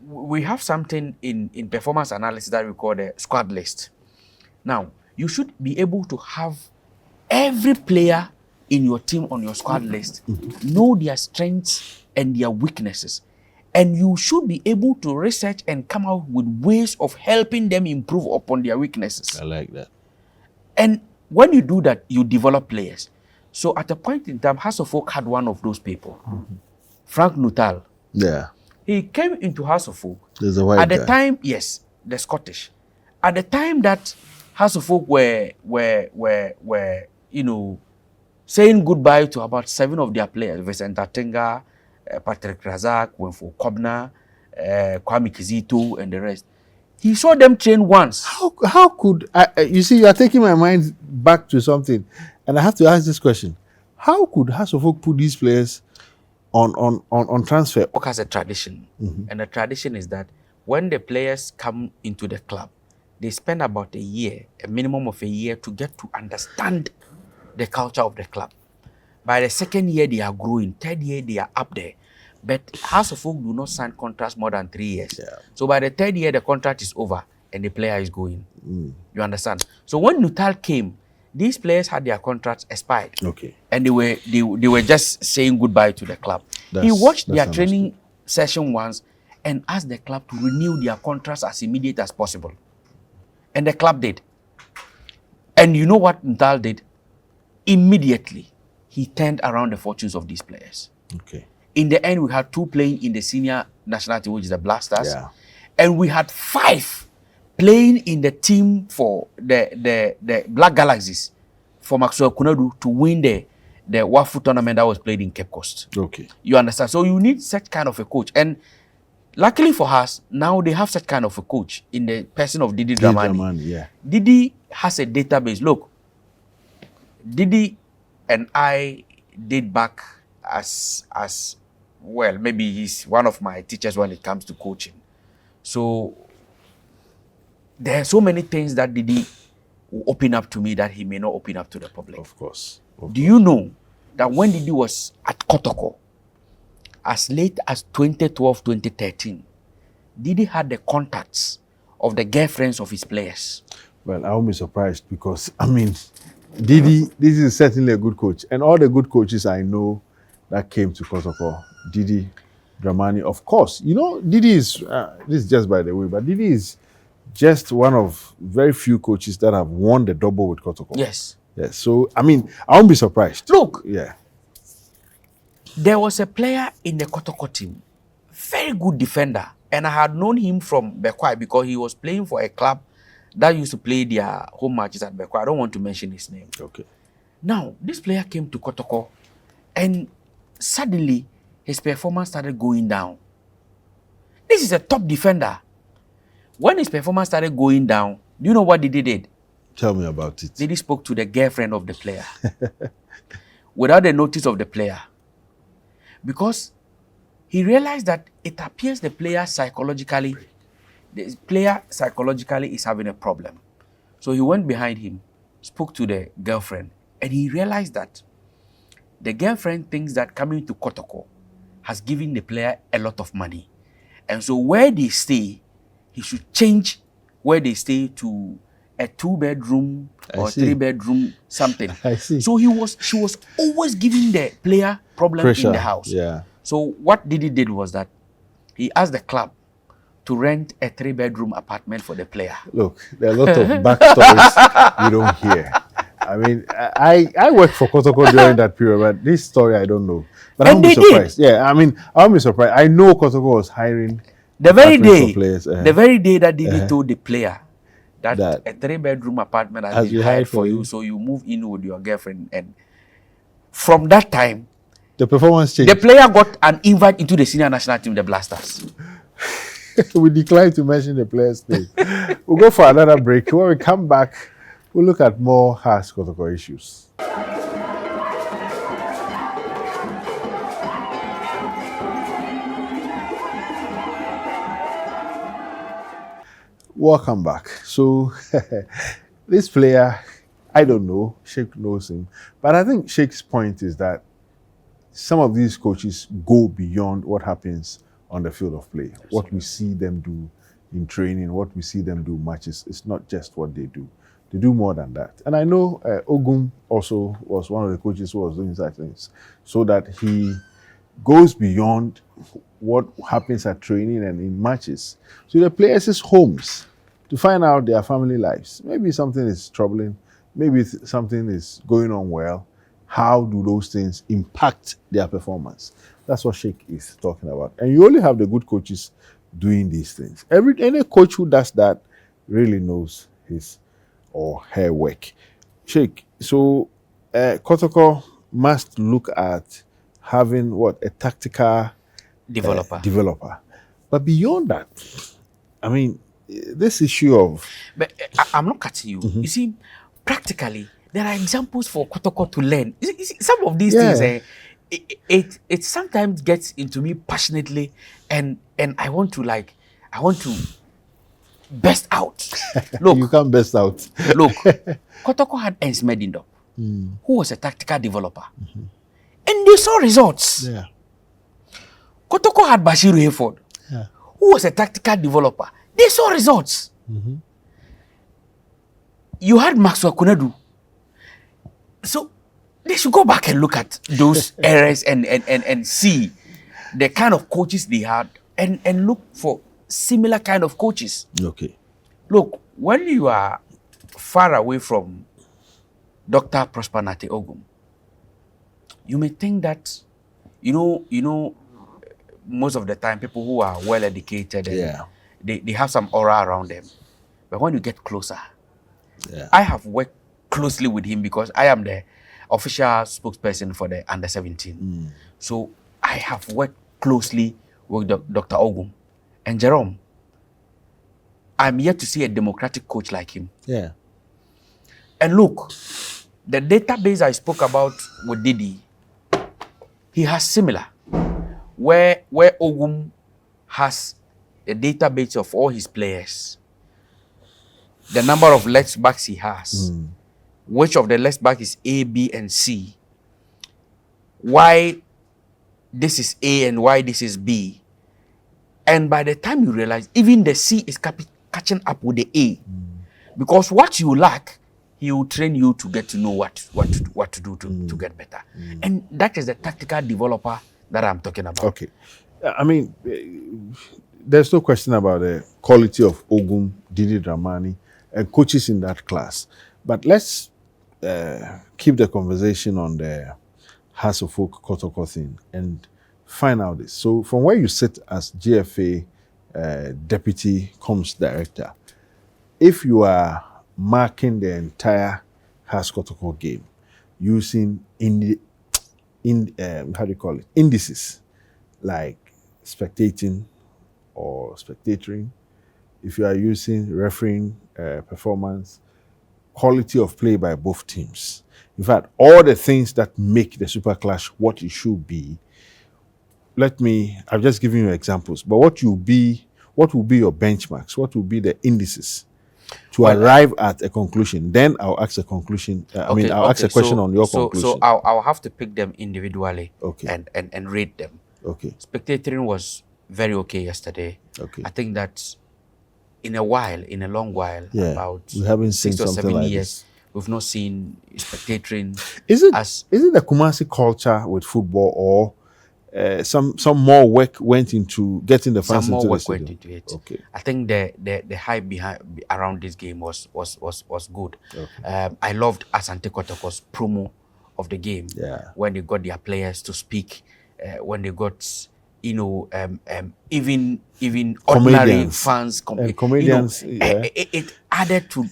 We have something in performance analysis that we call the squad list. Now, you should be able to have every player in your team on your squad list know their strengths and their weaknesses. And you should be able to research and come out with ways of helping them improve upon their weaknesses. I like that. And when you do that, you develop players. So at a point in time, House of Folk had one of those people, Frank Nuttall. Yeah. He came into House of Folk. There's a white At the guy. time, yes, the Scottish. At the time that House of Folk were saying goodbye to about 7 of their players, Vincent Atenga, Patrick Razak, Wenfo Kobna, Kwame Kizito, and the rest. He saw them train once. How could you see? You are taking my mind back to something, and I have to ask this question: how could Hasselhoff put these players on transfer? Work as a tradition, and the tradition is that when the players come into the club, they spend about a year, a minimum of a year, to get to understand the culture of the club. By the second year, they are growing. Third year, they are up there. But House of Folk do not sign contracts more than 3 years. Yeah. So by the third year, the contract is over and the player is going. You understand? So when Nuttall came, these players had their contracts expired. Okay. And they were just saying goodbye to the club. He watched their training session once and asked the club to renew their contracts as immediate as possible. And the club did. And you know what Nuttall did? Immediately, he turned around the fortunes of these players. Okay. In the end, we had 2 playing in the senior national team, which is the Blasters. Yeah. And we had 5 playing in the team for the Black Galaxies for Maxwell Kunadu to win the Wafu tournament that was played in Cape Coast. Okay. You understand? So you need such kind of a coach. And luckily for us, now they have such kind of a coach in the person of Didi Dramani. Yeah. Didi has a database. Look, Didi and I did back as well. Maybe he's one of my teachers when it comes to coaching. So there are so many things that Didi will open up to me that he may not open up to the public. Of course. Do you know that when Didi was at Kotoko, as late as 2012, 2013, Didi had the contacts of the girlfriends of his players? Well, I won't be surprised because, I mean, Didi, this is certainly a good coach. And all the good coaches I know that came to Kotoko, Didi, Dramani, of course. You know, Didi is, this is just by the way, but Didi is just one of very few coaches that have won the double with Kotoko. Yes. Yes. So, I mean, I won't be surprised. Look. Yeah. There was a player in the Kotoko team, very good defender. And I had known him from Bekwai because he was playing for a club that used to play their home matches at Bekwai. I don't want to mention his name. Okay. Now, this player came to Kotoko and suddenly his performance started going down. This is a top defender. When his performance started going down, do you know what Didi did? Tell me about it. Didi spoke to the girlfriend of the player without the notice of the player. Because he realized that it appears the player psychologically is having a problem. So he went behind him, spoke to the girlfriend, and he realized that the girlfriend thinks that coming to Kotoko has given the player a lot of money. And so where they stay, he should change where they stay to a 2-bedroom or 3-bedroom something. I see. So she was always giving the player problem Pressure. in the house. Yeah. So what Didi did was that he asked the club to rent a 3-bedroom apartment for the player. Look, there are a lot of backstories you don't hear. I mean, I worked for Kotoko during that period, but this story I don't know. But I won't be surprised. Yeah, I mean, I won't be surprised. I know Kotoko was hiring the very day, players, the very day that Didi told the player that a 3-bedroom apartment has been hired for you, so you move in with your girlfriend. And from that time, the performance changed. The player got an invite into the senior national team, the Blasters. We declined to mention the player's name. We'll go for another break. When we come back, we'll look at more Has Kotoko issues. Welcome back. So, this player, I don't know, Sheikh knows him, but I think Sheikh's point is that some of these coaches go beyond what happens on the field of play. What we see them do in training, what we see them do matches, it's not just what they do. They do more than that. And I know Ogum also was one of the coaches who was doing such things, so that he goes beyond what happens at training and in matches to the players' homes to find out their family lives. Maybe something is troubling, maybe something is going on well. How do those things impact their performance? That's what Sheikh is talking about. And you only have the good coaches doing these things. Any coach who does that really knows his or her work. Sheikh, so Kotoko must look at having what, a tactical developer. But beyond that, I mean, this issue of... But I'm not cutting you. You see, practically, there are examples for Kotoko to learn. You see, some of these things, it sometimes gets into me passionately, and I want to burst out. Look, you can't burst out. Look, Kotoko had Ernst Medindo, who was a tactical developer, and they saw results. Yeah. Kotoko had Bashiru Hayford, who was a tactical developer. They saw results. You had Maxwell Kunadu. So they should go back and look at those errors and see the kind of coaches they had and look for similar kind of coaches. Okay. Look, when you are far away from Dr. Prosper Nate Ogum, you may think that, you know, most of the time people who are well educated, they have some aura around them. But when you get closer, I have worked closely with him because I am the official spokesperson for the under 17. So I have worked closely with Dr. Ogum and Jerome. I'm yet to see a democratic coach like him. Yeah. And look, the database I spoke about with Didi, he has similar, where Ogum has a database of all his players, the number of left backs he has, which of the left back is A, B, and C, why this is A and why this is B. And by the time you realize, even the C is catching up with the A. Because what you lack, he will train you to get to know what to do to get better. And that is the tactical developer that I'm talking about. Okay. I mean, there's no question about the quality of Ogum, Didi Dramani, and coaches in that class. But let's keep the conversation on the House of Folk Kotoko thing and find out this. So from where you sit as GFA Deputy Comms Director, if you are marking the entire House Kotoko game using indices like spectating or spectatoring, if you are using refereeing performance, quality of play by both teams, in fact, all the things that make the Super Clash what it should be, I've just given you examples, but what will be your benchmarks? What will be the indices to arrive at a conclusion? Then I'll ask a conclusion. I'll ask a question on your conclusion. So I'll have to pick them individually, okay, and rate them. Okay. Spectating was very okay yesterday. Okay. I think that in a long while, about we haven't seen 6 or 7 like years, we've not seen spectating. Is it the Kumasi culture with football, or some more work went into getting the fans into the stadium? Went into it. Okay. I think the hype around this game was good. Okay. I loved Asante Kotoko's promo of the game. Yeah. When they got their players to speak, when they got even ordinary fans, comedians, it added to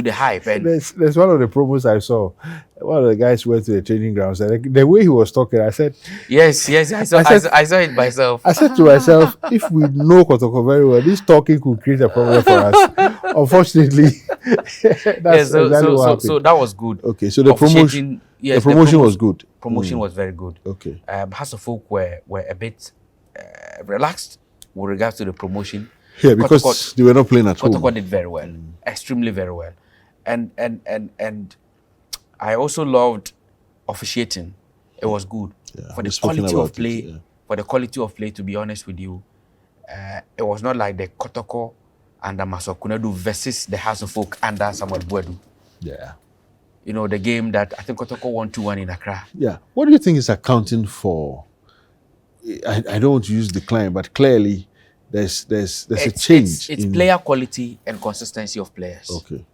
the hype. And there's one of the promos I saw. One of the guys went to the training grounds, and the way he was talking, I said, yes, I saw it myself. I said to myself, if we know Kotoko very well, this talking could create a problem for us. Unfortunately, that's exactly what happened. So that was good. Okay, so the promotion was good. Promotion was very good. Okay. House of Folk were a bit relaxed with regards to the promotion. Yeah, because they were not playing at home. Kotoko did very well, extremely very well, and I also loved officiating. It was good for the quality of play. For the quality of play, to be honest with you, it was not like the Kotoko under Maso Kunadu versus the House of Folk under Samuel Buedu. Yeah. You know, the game that I think Kotoko won 2-1 in Accra. Yeah. What do you think is accounting for? I don't want to use decline, but clearly there's a change It's in. player quality and consistency of players. Okay.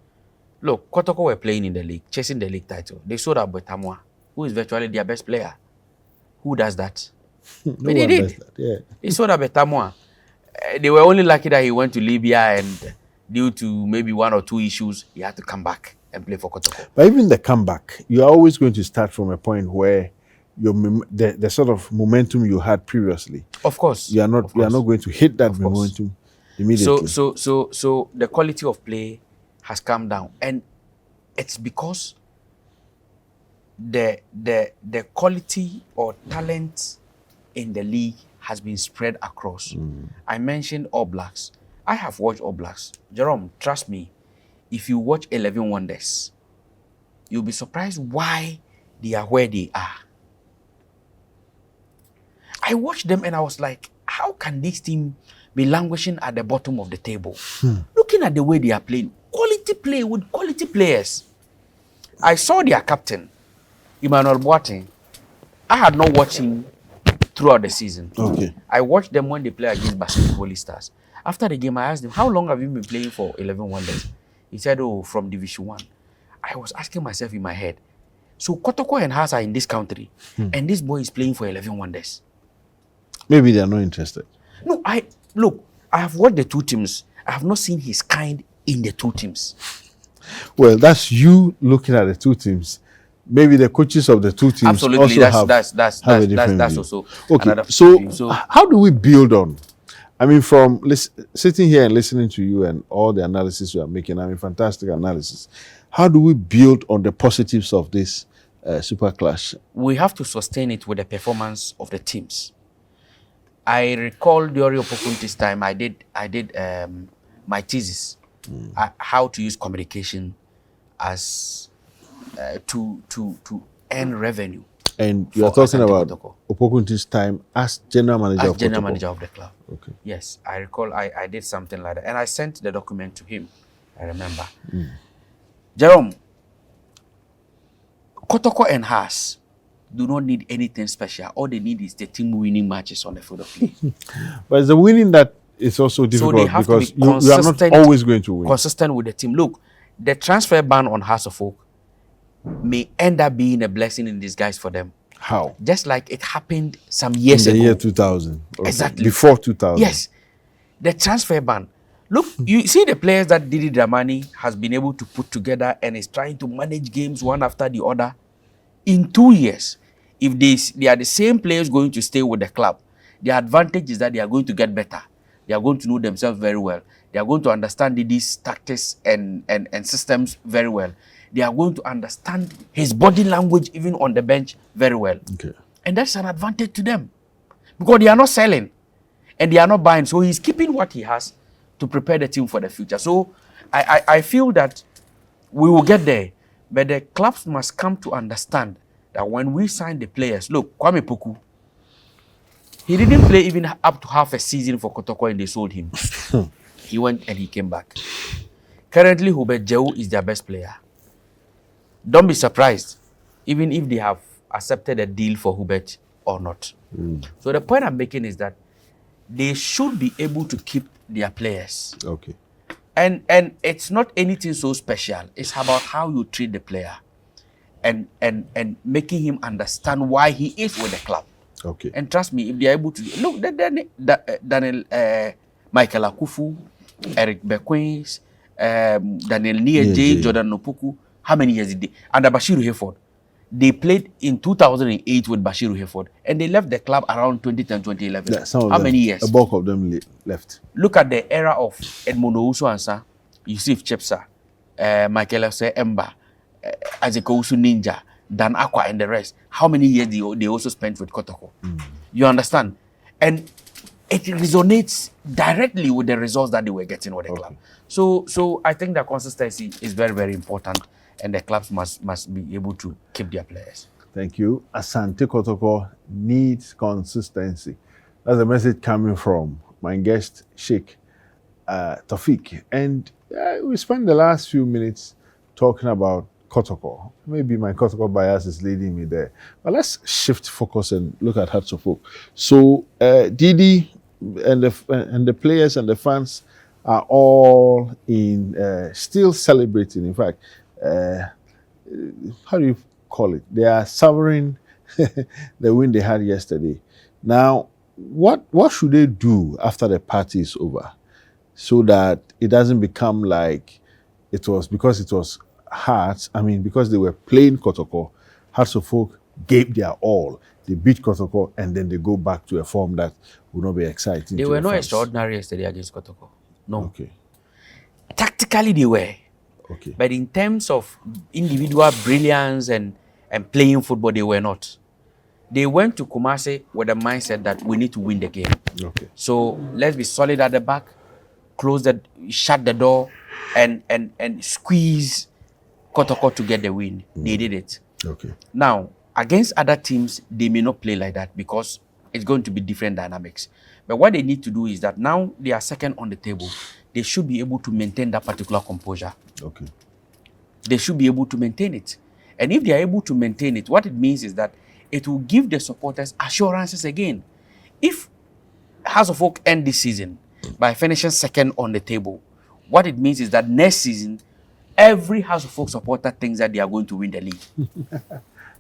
Look, Kotoko were playing in the league, chasing the league title. They sold out Betamwa, who is virtually their best player. Who does that? No But they one did. does that. Yeah. They sold out Betamwa. They were only lucky that he went to Libya, and due to maybe 1 or 2 issues, he had to come back and play for Kotoko. But even the comeback, you're always going to start from a point where the sort of momentum you had previously. Of course. You are not going to hit that momentum immediately. So the quality of play has come down, and it's because the quality or talent in the league has been spread across. I mentioned All Blacks. I have watched All Blacks. Jerome, trust me, if you watch 11 Wonders, you'll be surprised why they are where they are. I watched them and I was like, how can this team be languishing at the bottom of the table? Looking at the way they are playing, quality play with quality players. I saw their captain, Emmanuel Boateng. I had not watched him throughout the season. Okay. I watched them when they play against Basketball Stars. After the game, I asked him, how long have you been playing for 11 Wonders? He said, oh, from Division 1. I was asking myself in my head, so Kotoko and Haas are in this country, and this boy is playing for 11 Wonders. Maybe they are not interested. No, I have watched the 2 teams. I have not seen his kind in the 2 teams. Well, that's you looking at the 2 teams. Maybe the coaches of the 2 teams absolutely also that's have a different that's view. also Okay. another So, view. So how do we build on? I mean, from sitting here and listening to you and all the analysis you are making, I mean, fantastic analysis. How do we build on the positives of this Super Clash? we have to sustain it with the performance of the teams. I recall during Opokunti's time, I did my thesis, how to use communication as to earn revenue. And you are for talking Asante about Kotoko. Opokunti's time as general manager As of general Kotoko. manager of the club. Okay. Yes, I recall I did something like that. And I sent the document to him, I remember. Jerome, Kotoko and Haas do not need anything special. All they need is the team winning matches on the field of play. But it's the winning that is also difficult they have to because be you are not consistent- always going to win. Consistent with the team. Look, the transfer ban on Hearts of Oak may end up being a blessing in disguise for them. How? Just like it happened some years In the ago. year 2000. Okay. Exactly. Before 2000. Yes. The transfer ban. Look, you see the players that Didi Dramani has been able to put together and is trying to manage games one after the other. In 2 years, if they are the same players going to stay with the club, the advantage is that they are going to get better. They are going to know themselves very well. They are going to understand Didi's tactics and systems very well. They are going to understand his body language even on the bench very well. Okay. And that's an advantage to them because they are not selling and they are not buying. So he's keeping what he has to prepare the team for the future. So I feel that we will get there, but the clubs must come to understand that when we sign the players, look, Kwame Poku, he didn't play even up to half a season for Kotoko and they sold him. He went and he came back. Currently, Hubert Jehu is their best player. Don't be surprised, even if they have accepted a deal for Hubert or not. So the point I'm making is that they should be able to keep their players. Okay. And it's not anything so special. It's about how you treat the player and making him understand why he is with the club. Okay. And trust me, if they are able to look, Daniel Michael Akufu, Eric Bequins, Daniel Nieje, Jordan Nopuku, how many years did they? Under Bashiru Hayford, they played in 2008 with Bashiru Hayford, and they left the club around 2010, 2011. Yeah, some of how them, many years? A bulk of them left. Look at the era of Edmond Owusu Ansah, Yusuf Chepsa, Michael Ose Emba, Isaac Owusu Ninja, Dan Aqua, and the rest. How many years they also spent with Kotoko? You understand? And it resonates directly with the results that they were getting with the club. So I think that consistency is very, very important, and the clubs must be able to keep their players. Thank you. Asante Kotoko needs consistency. That's a message coming from my guest, Sheikh Taufik. And we spent the last few minutes talking about Kotoko. Maybe my Kotoko bias is leading me there. But let's shift focus and look at Hearts of Oak. So Didi and the players and the fans are all in still celebrating. In fact, how do you call it? They are savoring the win they had yesterday. Now, what should they do after the party is over, so that it doesn't become like it was because it was Hearts. I mean, because they were playing Kotoko, Hearts of Oak gave their all. They beat Kotoko, and then they go back to a form that will not be exciting. They to were the not fans. extraordinary yesterday against Kotoko. No. Okay. Tactically, they were. Okay. But in terms of individual brilliance and playing football, they were not. They went to Kumasi with the mindset that we need to win the game. Okay. So let's be solid at the back, shut the door, and squeeze Kotoko to get the win. They did it. Okay. Now, against other teams, they may not play like that because it's going to be different dynamics. But what they need to do is that now they are second on the table. They should be able to maintain that particular composure. Okay. They should be able to maintain it. And if they are able to maintain it, what it means is that it will give the supporters assurances again. If House of Oak end this season by finishing second on the table, what it means is that next season, every House of Oak supporter thinks that they are going to win the league.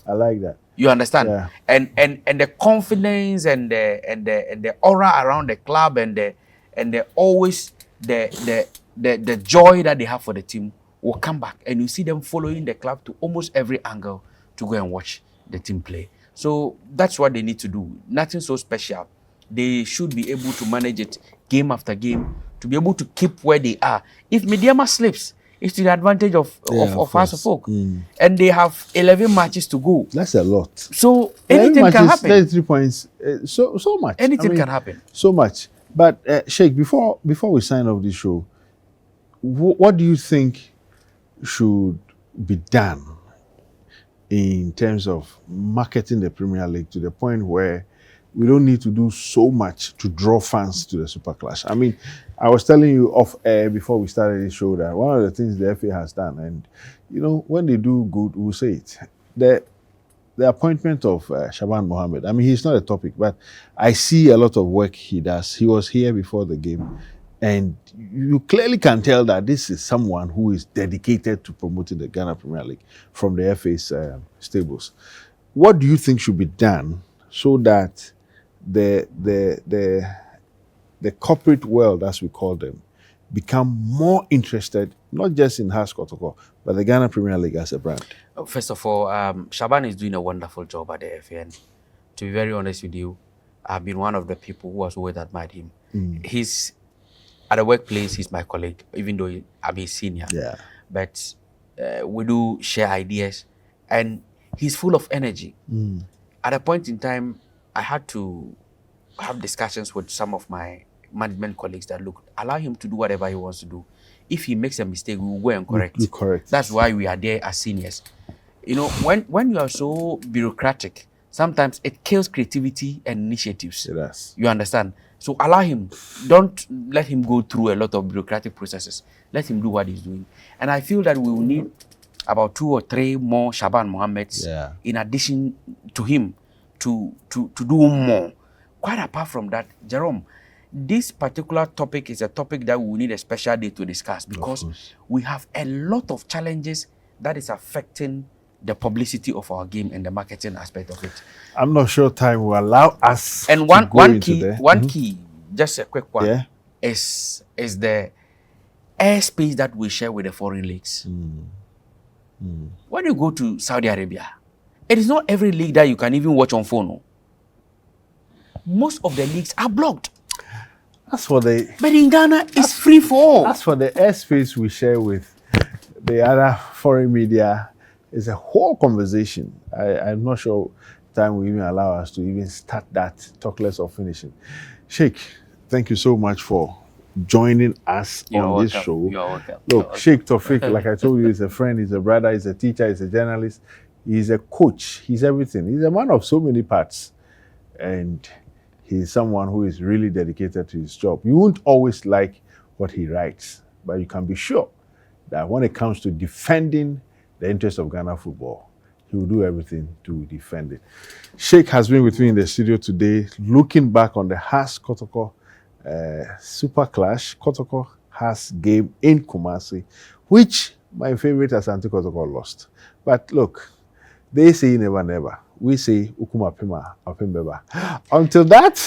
I like that. You understand? Yeah. And the confidence and the aura around the club and the always the joy that they have for the team will come back, and you see them following the club to almost every angle to go and watch the team play. So that's what they need to do. Nothing so special. They should be able to manage it game after game, to be able to keep where they are. If Mediama slips, it's to the advantage of House of Oak. And they have 11 matches to go. That's a lot. So anything can happen. 33 points. So much. Anything can happen. So much. But Sheikh, before we sign off this show, what do you think should be done in terms of marketing the Premier League to the point where we don't need to do so much to draw fans to the Super Clash? I mean, I was telling you off air before we started the show that one of the things the FA has done, and you know, when they do good, we'll say it. The appointment of Shaban Mohammed, I mean, he's not a topic, but I see a lot of work he does. He was here before the game, and you clearly can tell that this is someone who is dedicated to promoting the Ghana Premier League from the FA's stables. What do you think should be done so that the corporate world, as we call them, become more interested, not just in Hearts Kotoko, but the Ghana Premier League as a brand? First of all, Shaban is doing a wonderful job at the FA. And to be very honest with you, I've been one of the people who has always admired him. He's at the workplace, he's my colleague, even though I'm his senior. Yeah. But we do share ideas, and he's full of energy. At a point in time, I had to have discussions with some of my management colleagues that, look, allow him to do whatever he wants to do. If he makes a mistake, we will go and correct. You correct. That's why we are there as seniors. You know, when you are so bureaucratic, sometimes it kills creativity and initiatives. It does. You understand? So allow him. Don't let him go through a lot of bureaucratic processes. Let him do what he's doing. And I feel that we will need about 2 or 3 more Shaban Mohammeds in addition to him to do more. Quite apart from that, Jerome, this particular topic is a topic that we will need a special day to discuss, because we have a lot of challenges that is affecting the publicity of our game and the marketing aspect of it. I'm not sure time will allow us. And one key, just a quick one, is the airspace that we share with the foreign leagues. When you go to Saudi Arabia, it is not every league that you can even watch on phone. No. Most of the leagues are blocked. That's for the. But in Ghana, it's free for all. That's for the airspace we share with the other foreign media. It's a whole conversation. I'm not sure time will even allow us to even start that, talk less of finishing. Sheikh, thank you so much for joining us on this show. You're welcome. Look, Sheikh Tawfiq, like I told you, he's a friend, he's a brother, he's a teacher, he's a journalist, he's a coach, he's everything. He's a man of so many parts. And he's someone who is really dedicated to his job. You won't always like what he writes, but you can be sure that when it comes to defending the interest of Ghana football, he will do everything to defend it. Sheikh has been with me in the studio today, looking back on the Has Kotoko Super Clash. Kotoko Has game in Kumasi, which my favorite Asante Kotoko lost. But look, they say never, never. We say Ukuma Pima Apimbeba. Until that,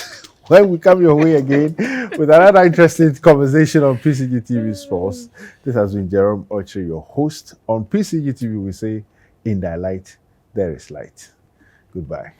when we come your way again with another interesting conversation on Pcgtv Sports, this has been Jerome Oche, your host. On Pcgtv, we say, in thy light, there is light. Goodbye.